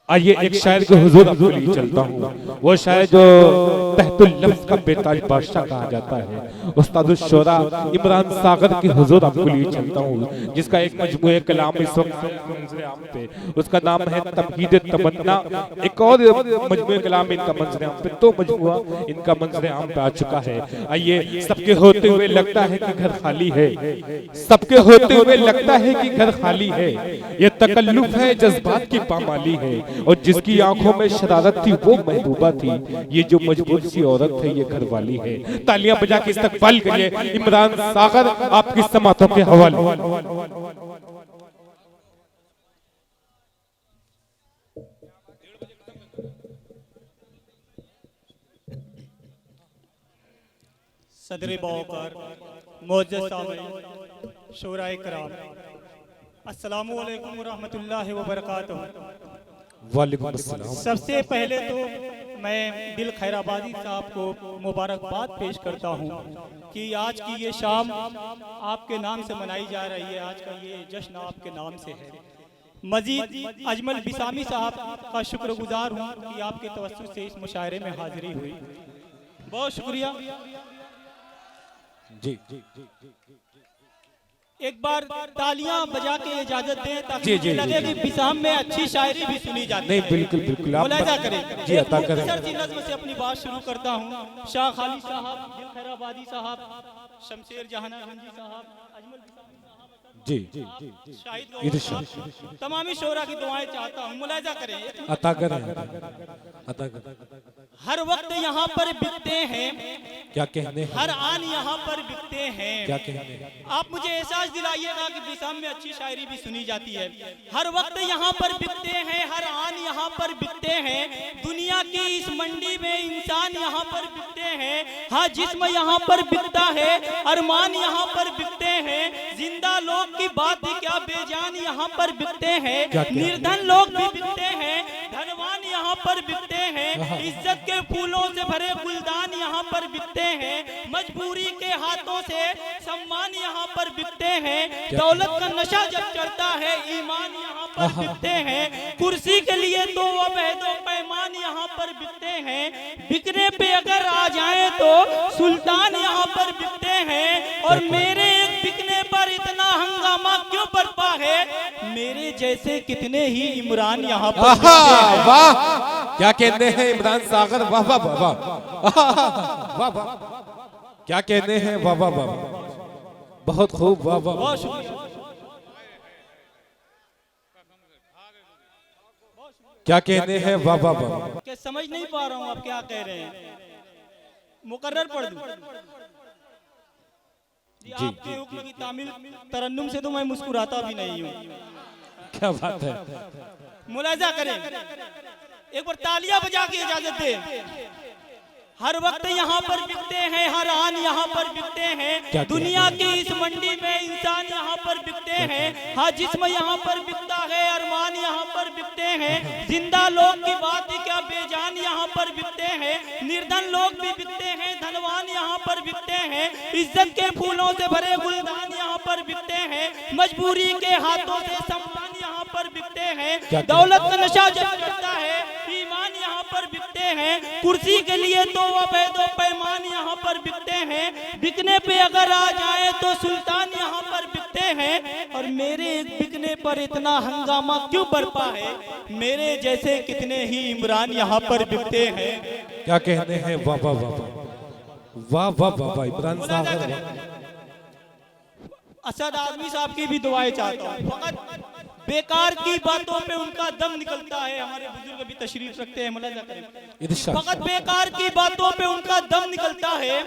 आइए एक शायर के हुजूर आपको लिए चलता हूँ। वो शायर जो तहतुल लफ्ज़ का बेताज बादशाह कहा जाता है, उस्तादुश शोरा इमरान सागर के हुजूर आपको लिए चलता हूँ, जिसका एक मजमूए कलाम इस वक्त मंज़िल आम पे, उसका नाम है तमहीद तमन्ना। एक और मजमूए कलाम इनका मंज़िल आम पे, तो मजमूआ इनका मंज़िल आम पे आ चुका है। आइए सबके होते हुए लगता है कि घर खाली है, सबके होते हुए लगता है कि घर खाली है, ये तकल्लुफ है जज्बात की पामाली है, और जिसकी आंखों में शरारत थी वो महबूबा थी, ये जो मजबूर सी औरत है ये घर वाली है। तालियां बजा के इस्तकबाल करिए इमरान सागर आपकी समातों के हवाले। सदर बौकर मोअज़्ज़ज़ सामीन शोराए कराम, अस्सलामु अलैकुम व रहमतुल्लाहि व बरकातहू। वालेकुम अस्सलाम। सबसे पहले तो मैं दिल खैराबादी साहब को मुबारकबाद पेश करता हूँ कि आज की ये शाम आपके नाम से मनाई जा रही है, आज का ये जश्न आपके नाम से है। मजीद अजमल बिसामी साहब का शुक्रगुजार हूँ कि आपके तवज्जुह से इस मुशायरे में हाजिरी हुई, बहुत शुक्रिया जी। एक बार तालियां बजा के इजाजत दें ताकि जी, मुझे लगे कि बिसाम में अच्छी शायरी भी सुनी जाती है। नहीं बिल्कुल बिल्कुल, आप मुलाहिजा करें। जी अता करें। मुख्तसर सी नज़्म से अपनी बात शुरू करता हूँ। शाह खाली साहब, दिल खैराबादी साहब, शमशेर जहाना हंजी साहब, अजमल बिसामी साहब, जी शाहिद गौहर साहब, तमामी शोरा की दुआएं चाहता हूँ। मुलाहिजा करें। अता करें, अता करें। हर वक्त यहाँ पर बिकते हैं, क्या कहने हैं, हर आन यहाँ पर बिकते हैं। क्या कहने हैं। आप मुझे एहसास दिलाइएगा कि बिसाम में अच्छी शायरी भी सुनी जाती है। हर वक्त यहाँ पर बिकते हैं, हर आन यहाँ पर बिकते हैं, दुनिया की इस मंडी में इंसान यहाँ पर बिकते हैं। हाँ जिस्म यहाँ पर बिकता है, अरमान यहाँ पर बिकते हैं, जिंदा लोग की बात ही क्या बेजान यहाँ पर बिकते हैं, निर्धन लोग भी बिकते हैं, धनवान यहाँ पर बिकते हैं, इज्जत के फूलों से भरे गुलदान यहाँ पर बिकते हैं, मजबूरी के हाथों से सम्मान यहाँ पर बिकते हैं, दौलत का नशा जब चढ़ता है ईमान यहाँ पर बिकते हैं, कुर्सी के लिए तो अबैदो पैमान यहाँ पर बिकते हैं, बिकने पे अगर आ जाए तो सुल्तान यहाँ पर बिकते हैं। और मेरे एक बिकने पर इतना हंगामा क्यों बरपा है, मेरे जैसे कितने ही इमरान यहाँ पर बिकते हैं। वाह क्या कहते हैं इमरान सागर, वाह वाह वाह वाह वाह वाह, क्या कहते हैं, वाह वाह वाह, बहुत खूब, वाह वाह। बहुत शुक्रिया। क्या कहते हैं, वाह वाह वाह। क्या समझ नहीं पा रहा हूँ आप क्या कह रहे हैं, मुकर्रर पढ़ दूं? जी आपके हुक्म की तामील तरन्नुम से तो मैं मुस्कुराता भी नहीं हूँ। क्या बात है। मुलाहिजा करें, एक बार तालियां बजा के इजाजत दें। हर वक्त यहाँ पर बिकते हैं, हर आन यहाँ पर बिकते हैं, दुनिया की इस मंडी में इंसान यहाँ पर बिकते हैं। हाँ जिस्म यहाँ पर बिकता है, अरमान यहाँ पर बिकते हैं, जिंदा लोग की बात ही क्या बेजान यहाँ पर बिकते हैं, निर्धन लोग भी बिकते हैं, धनवान यहाँ पर बिकते हैं, इज्जत के फूलों से भरे गुलदान यहाँ पर बिकते हैं, मजबूरी के हाथों से सम्मान यहाँ पर बिकते हैं, दौलत का नशा जब चढ़ता है ईमान यहाँ पर बिकते हैं, कुर्सी के लिए तो अबैदो पैमान यहाँ पर बिकते हैं, बिकने पे अगर आ जाए तो सुल्तान यहाँ पर बिकते हैं। और मेरे एक बिकने पर इतना हंगामा क्यों बरपा है, मेरे जैसे कितने ही इमरान यहाँ पर बिकते हैं। क्या कहते हैं, वाह वाह वाह वाह वाह वाह वाह, इमरान सागर। असद आदमी साहब की भी दुआएं चाहता हूँ। फकत बेकार की बातों पे उनका दम निकलता है, हमारे बुजुर्ग भी तशरीफ रखते हैं, मुलाहिजा करें। फकत बेकार की बातों पे उनका दम निकलता है,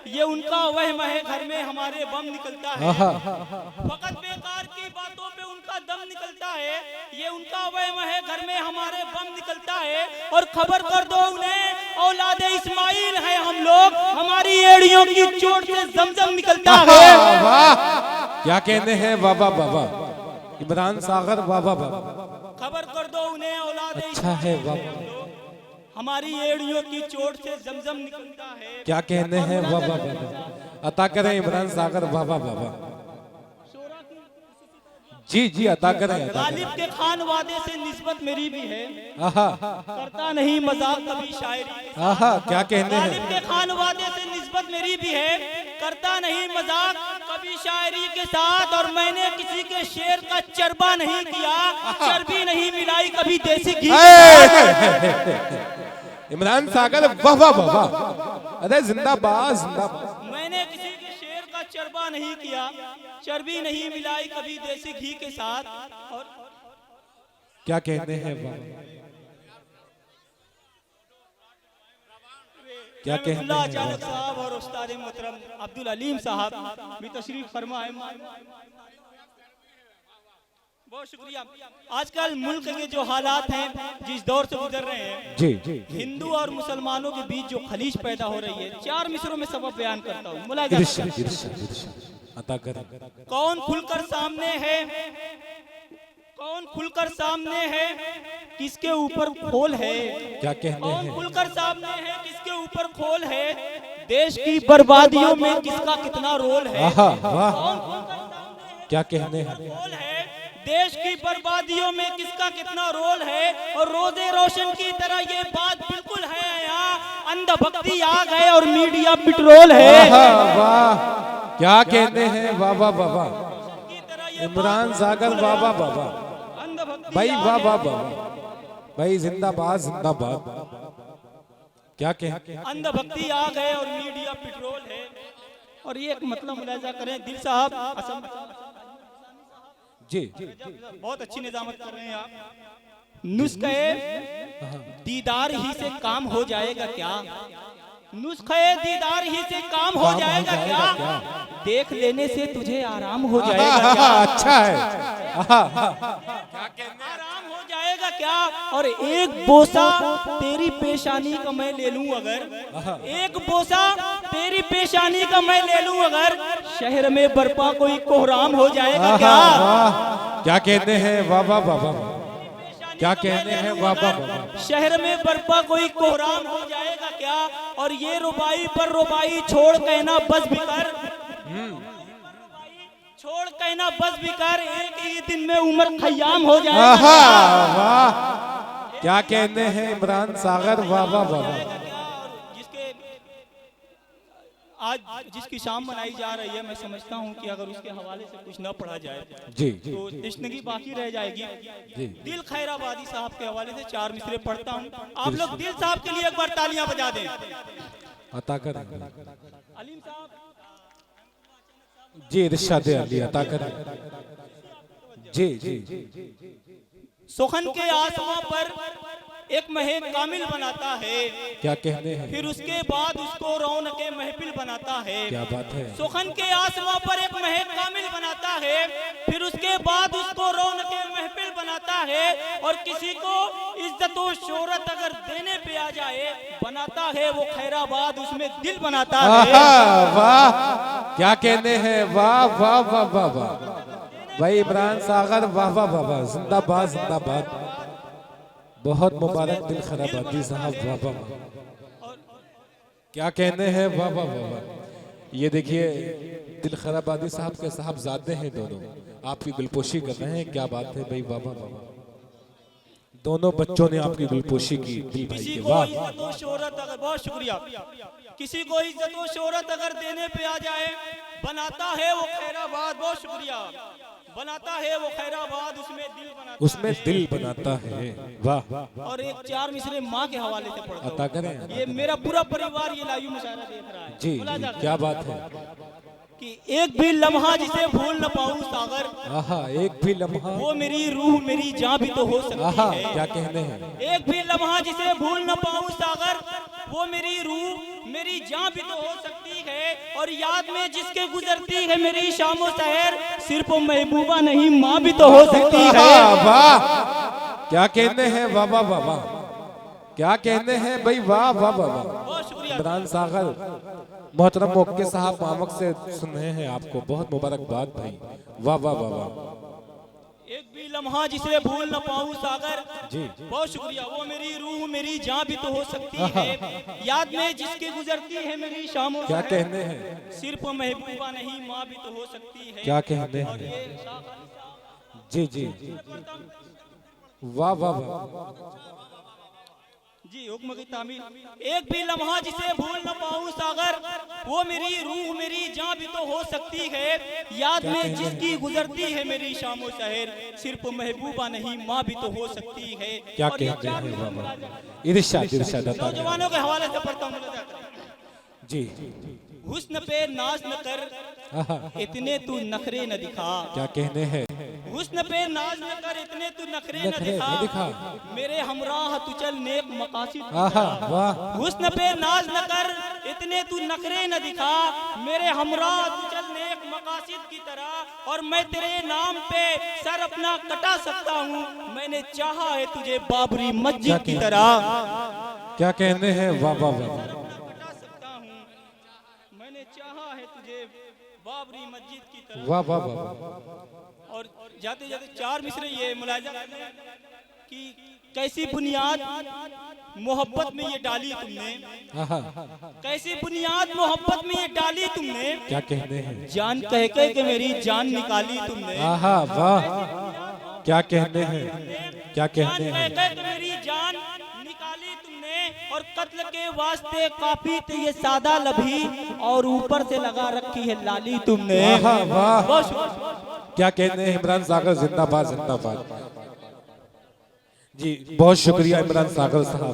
ये उनका वहम है, घर में हमारे बम निकलता है। फकत बेकार की बातों पे उनका दम निकलता है, ये उनका वहम है, घर में हमारे बम निकलता है। और खबर कर दो उन्हें, औलादे इस्माइल है हम लोग, हमारी एड़ियों की चोट से जमजम निकलता है। क्या कहते हैं, वाह वाह वाह वाह, इमरान सागर, वाह वाह वाह। खबर कर दो उन्हें, औलादे अच्छा है, वाह, हमारी एड़ियों की चोट से जमजम निकलता है। क्या कहते हैं, वाह वाह वाह, अता करें इमरान सागर, वाह वाह वाह वाह। जी जी अता करें, अता गालिब के खान वादे से निस्बत मेरी भी है, करें। आहा करता नहीं मजाक कभी शायरी। आहा क्या कहने गालिब हैं। के खान वादे से निस्बत मेरी भी है, करता नहीं मजाक कभी शायरी के साथ। और मैंने किसी के शेर का चरबा नहीं किया, चर्बी नहीं मिलाई कभी देसी घी के साथ। इमरान सागर वाह वाह वाह वाह, अरे जिंदाबाद जिंदाबाद। मैंने किसी के शेर का चरबा नहीं किया, चर्बी नहीं मिलाई कभी देसी घी के साथ। और क्या कहने हैं वाह, क्या कहने रहमतुल्लाह हैं चालक साहब और उस्ताद मोहतरम अब्दुल अलीम साहब भी तशरीफ फरमा है। बहुत शुक्रिया। आजकल मुल्क के जो हालात हैं, जिस दौर से गुजर रहे हैं, जी जी हिंदू और मुसलमानों के बीच जो खलीज पैदा हो रही है, 4 मिसरों में सबब बयान करता हूँ, मुलाहिजा इरशाद इरशाद इरशाद अता करें। कौन खुलकर सामने है, कौन खुलकर सामने है, किसके ऊपर खोल है। क्या कहने कौन हैं। खुलकर सामने है, किसके ऊपर खोल है, देश की बर्बादियों में किसका कितना रोल है। आहा वाह, कौन खुलकर सामने है, क्या कहने हैं। रोल है, देश की बर्बादियों में किसका कितना रोल है। और रोजे रोशन की तरह ये बात बिल्कुल है, यहाँ अंधभक्ति आग है और मीडिया पेट्रोल है। आहा वाह, क्या कहने हैं। वाह वाह वाह वाह, की तरह ये इमरान सागर वाह वाह वाह वाह अंधभक्ति भाई, आग वाह है। वाह वाह भाई, जिंदाबाद जिंदाबाद। क्या कहने हैं। अंधभक्ति आग है और मीडिया पेट्रोल है। और ये एक मतलब मुलाजा करें, दिल साहब असम जी बहुत अच्छी निजामत कर रहे हैं आप। नुस्खे दीदार ही से काम हो जाएगा क्या, नुस्खे दीदार ही से काम हो जाएगा क्या, देख लेने से तुझे आराम हो जाएगा क्या, अच्छा है। आराम हो जाएगा क्या। और एक बोसा तेरी पेशानी का मैं ले लूं अगर, एक बोसा तेरी पेशानी का मैं ले लूं अगर, शहर में बर्पा कोई कोहराम हो जाएगा क्या। क्या कहते हैं। वाह वाह वाह वाह, क्या कहने हैं। वाह वाह वाह, शहर में बर्पा कोई कोहराम हो जाएगा क्या। और ये रुबाई पर रुबाई छोड़ कहना बस भी कर, छोड़ कहना बस भी कर, एक ही दिन में उम्र खयाम हो जाएगा आहा क्या। वाह, क्या कहने हैं इमरान सागर। वाह वाह वाह वाह, जिसके आज जिसकी शाम मनाई जा रही है, मैं समझता हूँ कि अगर उसके हवाले से कुछ न पढ़ा जाए जी तो तशनगी बाकी रह जाएगी। जी दिल खैराबादी साहब के हवाले से 4 मिसरे पढ़ता हूँ, आप लोग दिल साहब के लिए एक बार तालियां बजा दें। अता करें। अलीम साहब जी इरशाद अली अता करें। जी जी सुखन के आसमां पर एक महक कामिल बनाता है, क्या कहने हैं। फिर उसके बाद उसको रौनके महफिल बनाता है। क्या बात है। सुखन के आसमां पर एक महक कामिल बनाता है, फिर उसके बाद उसको रौनके महफिल बनाता है। और किसी को इज्जत और शोहरत अगर देने पे आ जाए, बनाता है वो खैराबाद, उसमें दिल बनाता है। आहा वाह, क्या कहने हैं। वाह वाह वाह वाह वाह भाई, इमरान सागर वाह वाह वाह वाह, जिंदाबाद जिंदाबाद। बहुत मुबारक दिल खराबादी साहब। वाह वाह वाह, क्या कहने हैं। वाह वाह वाह वाह, ये देखिए दिल खराबादी साहब के साहबजादे हैं दोनों, आपकी गुलपोशी कर रहे हैं। क्या बात है भाई। वाह वाह वाह वाह, दोनों बच्चों ने आपकी गुलपोशी की दिल भाई किसी के। को वाह इज्जत और शोहरत अगर, बहुत शुक्रिया, किसी को इज्जत और शोहरत अगर देने पे आ जाए, बनाता है वो खैराबाद। बहुत शुक्रिया, बनाता है वो खैराबाद, उसमें दिल बनाता उसमें है। दिल बनाता है। वाह, और एक 4 मिसरे माँ के हवाले से पढ़ता अता हूँ। करें। ये मेरा पूरा परिवार ये लाइव मुशायरा देख रहा है। जी मुलाजा जी, करें क्या बात है। कि एक भी लम्हा जिसे भूल न पाऊं सागर, आहा, एक भी लम्हा। वो मेरी रूह मेरी जान भी तो हो आहा, सकती है। क्या कहने हैं। एक भी लम्हा जिसे भूल न पाऊं सागर, वो मेरी रूह मेरी जान भी तो हो सकती है। और याद में जिसके गुजरती है मेरी शामो सहर, सिर्फ महबूबा नहीं माँ भी तो हो सकती है। वाह, क्या कहने हैं। वाह वाह वाह वाह, क्या कहने हैं भाई। वाह वाह वाह वाह, बहुत शुक्रिया। इमरान सागर मोहतरम मोक्के साहब मामक से सुन रहे हैं आपको, बहुत मुबारकबाद भाई। वाह वाह वाह वाह, एक भी लम्हा जिसे भूल न पाऊं सागर, जी बहुत शुक्रिया। वो मेरी रूह मेरी जान भी तो हो सकती है। याद में जिसकी गुजरती है मेरी शामों क्या सहर, कहने हैं। सिर्फ महबूबा नहीं माँ भी तो हो सकती है। क्या कहने और हैं। ये जी जी, वाह वाह वाह, जी हुक्म की तामील। एक भी लम्हा जिसे भूल न पाऊं सागर, वो मेरी रूह मेरी जान भी तो हो सकती है। याद में जिसकी गुजरती है मेरी शामो शहर, सिर्फ महबूबा नहीं माँ भी तो हो सकती है। क्या और ये कहते चार हैं, मिसरे वाह मुलाजा वाह, इरशाद इरशाद अता करें। नौजवानों के हवाले से पढ़ता हूँ, मुलाजा करें। जी, हुस्न पे नाज न कर, आहा, इतने तू नखरे न दिखा। क्या कहने हैं, हुस्न पे नाज न कर, इतने तू नखरे न नखरे न दिखा। दिखा। मेरे हमराह तू चल नेक मकासिद की आहा तरह। वाह, हुस्न पे नाज न कर, इतने तू नखरे न दिखा। मेरे हमराह तू चल नेक मकासिद की तरह। और मैं तेरे नाम पे सर अपना कटा सकता हूँ। मैंने चाहा है तुझे बाबरी मस्जिद की तरह। क्या कहने हैं, वाह वाह वाह, कटा सकता हूँ, मैंने चाहा है तुझे बाबरी मस्जिद की तरह। वाह वाह वाह, और जाते जाते चार मिसरे ये मुलाजा करना कि कैसी बुनियाद मोहब्बत में ये डाली तुमने, आहा, कैसी बुनियाद मोहब्बत में ये डाली तुमने। क्या कहने हैं, जान कह के कि मेरी जान निकाली तुमने। आहा वाह, क्या कहने हैं, क्या जान कहने कह हैं, के कि मेरी जान निकाली तुमने। और कत्ल के वास्ते काफी थी ये सादा लभी, और ऊपर से लगा रखी है लाली तुमने। आहा वाह, बहुत शुक्रिया। क्या कहने हैं, इमरान सागर जिंदाबाद जिंदाबाद। जी बहुत शुक्रिया इमरान सागर साहब।